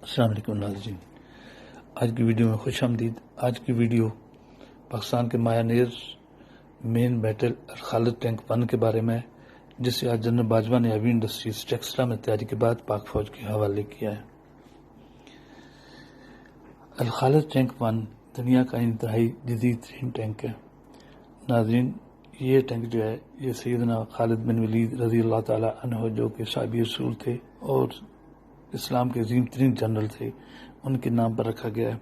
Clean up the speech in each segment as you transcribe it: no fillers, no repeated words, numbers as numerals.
السلام علیکم ناظرین، آج کی ویڈیو میں خوش آمدید۔ آج کی ویڈیو پاکستان کے مایانیز مین بیٹل الخالد ٹینک 1 کے بارے میں ہے، جسے آج جنرل باجوہ نے ہیوی انڈسٹریز ٹیکسلا میں تیاری کے بعد پاک فوج کے حوالے کیا ہے۔ الخالد ٹینک 1 دنیا کا انتہائی جدید ترین ٹینک ہے۔ ناظرین، یہ ٹینک جو ہے یہ سیدنا خالد بن ولید رضی اللہ تعالی عنہ، جو کہ صحابی رسول تھے اور اسلام کے عظیم ترین جنرل تھے، ان کے نام پر رکھا گیا ہے۔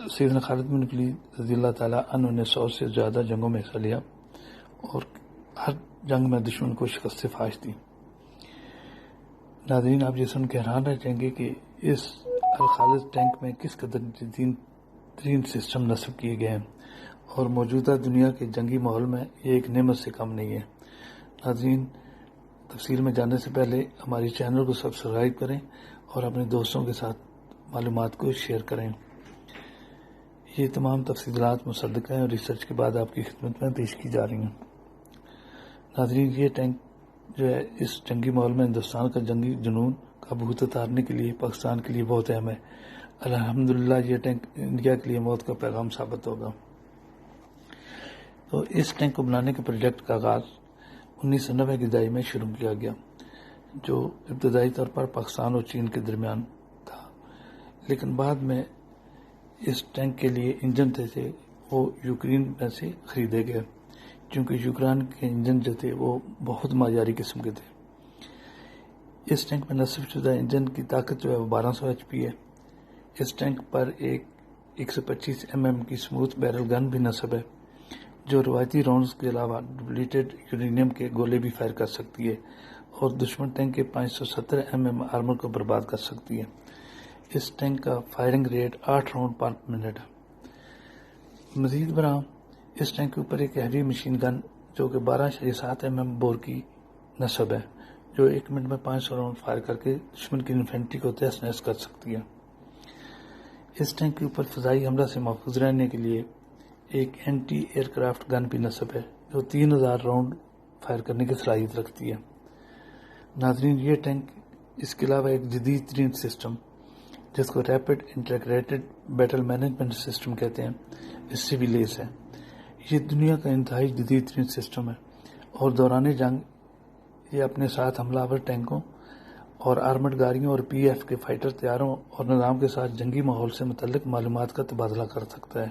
سیدنا خالد بن ولید رضی اللہ تعالیٰ عنہ نے 100 سے زیادہ جنگوں میں حصہ لیا اور ہر جنگ میں دشمن کو شکست فاش دی۔ ناظرین، آپ یہ سن کے حیران رہ جائیں گے کہ اس الخالد ٹینک میں کس قدر جدید ترین سسٹم نصب کیے گئے ہیں، اور موجودہ دنیا کے جنگی ماحول میں یہ ایک نعمت سے کم نہیں ہے۔ ناظرین، تفصیل میں جانے سے پہلے ہماری چینل کو سبسکرائب کریں اور اپنے دوستوں کے ساتھ معلومات کو شیئر کریں۔ یہ تمام تفصیلات مصدقہ ہیں اور ریسرچ کے بعد آپ کی خدمت میں پیش کی جا رہی ہیں۔ ناظرین، یہ ٹینک جو ہے اس جنگی ماحول میں ہندوستان کا جنگی جنون کا بھوت اتارنے کے لیے پاکستان کے لیے بہت اہم ہے۔ الحمدللہ یہ ٹینک انڈیا کے لیے موت کا پیغام ثابت ہوگا۔ تو اس ٹینک کو بنانے کے پروجیکٹ کا آغاز 1990 کی دہائی میں شروع کیا گیا، جو ابتدائی طور پر پاکستان اور چین کے درمیان تھا، لیکن بعد میں اس ٹینک کے لیے انجن تھے وہ یوکرین میں سے خریدے گئے، کیونکہ یوکرین کے انجن جو تھے وہ بہت معیاری قسم کے تھے۔ اس ٹینک میں نصب شدہ انجن کی طاقت جو ہے وہ 1200 HP ہے۔ اس ٹینک پر ایک 125 mm کی سموتھ بیرل گن بھی نصب ہے، جو روایتی راؤنڈز کے علاوہ ڈپلیٹڈ یورینیم کے گولے بھی فائر کر سکتی ہے اور دشمن ٹینک کے 570 mm آرمر کو برباد کر سکتی ہے۔ اس ٹینک کا firing rate 8 round per minute ہے۔ مزید برآں اس ٹینک کے اوپر ایک ہیوی مشین گن جو کہ 12.7 mm بور کی نصب ہے، جو 1 منٹ میں 500 راؤنڈ فائر کر کے دشمن کی انفینٹری کو تہس نہس کر سکتی ہے۔ اس ٹینک کے اوپر فضائی حملہ سے محفوظ رہنے کے لیے ایک اینٹی ایئر کرافٹ گن بھی نصب ہے، جو 3000 راؤنڈ فائر کرنے کی صلاحیت رکھتی ہے۔ ناظرین، یہ ٹینک اس کے علاوہ ایک جدید ترین سسٹم جس کو rapid integrated battle management system کہتے ہیں، اس سے بھی لیس ہے۔ یہ دنیا کا انتہائی جدید ترین سسٹم ہے اور دوران جنگ یہ اپنے ساتھ حملہ آور ٹینکوں اور آرمڈ گاڑیوں اور PF کے فائٹر طیاروں اور نظام کے ساتھ جنگی ماحول سے متعلق معلومات کا تبادلہ کر سکتا ہے۔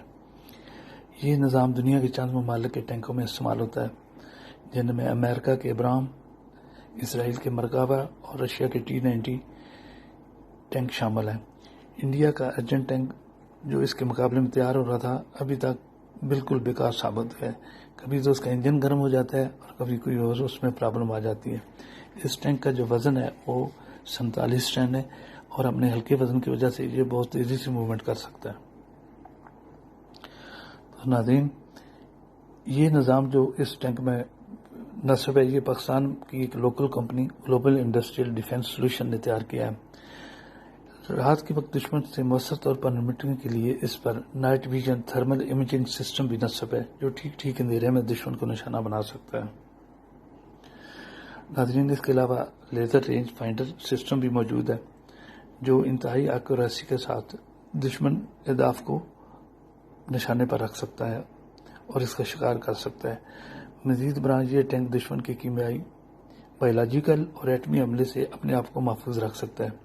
یہ نظام دنیا کے چند ممالک کے ٹینکوں میں استعمال ہوتا ہے، جن میں امریکہ کے ابرام، اسرائیل کے مرکاوا اور رشیا کے T-90 ٹینک شامل ہیں۔ انڈیا کا ارجن ٹینک جو اس کے مقابلے میں تیار ہو رہا تھا، ابھی تک بالکل بیکار ثابت ہے۔ کبھی تو اس کا انجن گرم ہو جاتا ہے اور کبھی کوئی اور اس میں پرابلم آ جاتی ہے۔ اس ٹینک کا جو وزن ہے وہ 47 ٹن ہے اور اپنے ہلکے وزن کی وجہ سے یہ بہت تیزی سے موومنٹ کر سکتا ہے۔ تو ناظرین، یہ نظام جو اس ٹینک میں نصب ہے یہ پاکستان کی ایک local company global industrial defence solution نے تیار کیا ہے۔ رات کے وقت دشمن سے مؤثر طور پر نمٹنے کے لیے اس پر night vision thermal imaging system بھی نصب ہے، جو ٹھیک اندھیرے میں دشمن کو نشانہ بنا سکتا ہے۔ ناظرین، اس کے علاوہ لیزر رینج فائنڈر سسٹم بھی موجود ہے، جو انتہائی ایکوریسی کے ساتھ دشمن اہداف کو نشانے پر رکھ سکتا ہے اور اس کا شکار کر سکتا ہے۔ مزید برآں یہ ٹینک دشمن کے کیمیائی، بایولوجیکل اور ایٹمی حملے سے اپنے آپ کو محفوظ رکھ سکتا ہے۔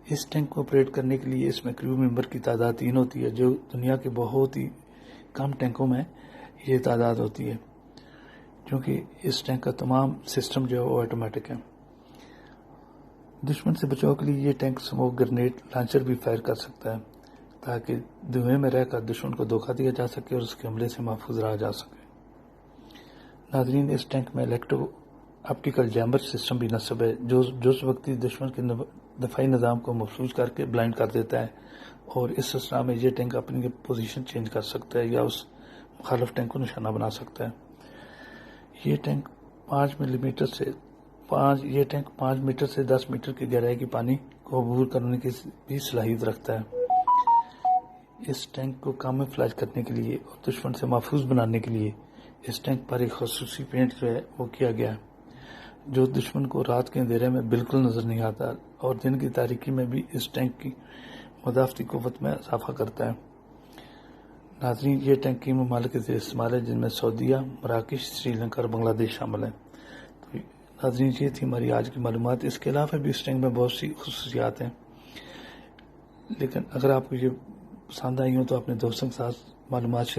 اس ٹینک کو آپریٹ کرنے کے لیے اس میں کریو ممبر کی تعداد 3 ہوتی ہے، جو دنیا کے بہت ہی کم ٹینکوں میں یہ تعداد ہوتی ہے، کیونکہ اس ٹینک کا تمام سسٹم جو ہے وہ آٹومیٹک ہے۔ دشمن سے بچاؤ کے لیے یہ ٹینک سموک گرنیڈ لانچر بھی فائر کر سکتا ہے، تاکہ دھوئے میں رہ کر دشمن کو دھوکہ دیا جا سکے اور اس کے حملے سے محفوظ رہا جا سکے۔ ناظرین، اس ٹینک میں الیکٹرو آپٹیکل جیمبر سسٹم بھی نصب ہے، جو اس وقتی دشمن کے دفاعی نظام کو محفوظ کر کے بلائنڈ کر دیتا ہے، اور اس اسنا میں یہ ٹینک اپنی پوزیشن چینج کر سکتا ہے یا اس مخالف ٹینک کو نشانہ بنا سکتا ہے۔ یہ ٹینک 5 میٹر سے 10 میٹر کی گہرائی کی پانی کو عبور کرنے کی بھی صلاحیت رکھتا ہے۔ اس ٹینک کو کاموفلیج کرنے کے لیے اور دشمن سے محفوظ بنانے کے لیے اس ٹینک پر ایک خصوصی پینٹ جو ہے وہ کیا گیا ہے۔ جو دشمن کو رات کے اندھیرے میں بالکل نظر نہیں آتا اور دن کی تاریکی میں بھی اس ٹینک کی مدافعتی قوت میں اضافہ کرتا ہے۔ ناظرین، یہ ٹینک کئی ممالک کے زیر استعمال ہے، جن میں سعودیہ، مراکش، سری لنکا اور بنگلہ دیش شامل ہیں۔ تو ناظرین، یہ تھی ہماری آج کی معلومات۔ اس کے علاوہ بھی اس ٹینک میں بہت سی خصوصیات ہیں، لیکن اگر آپ کو یہ پسند آئی ہوں تو اپنے دوستوں کے ساتھ معلومات شیئر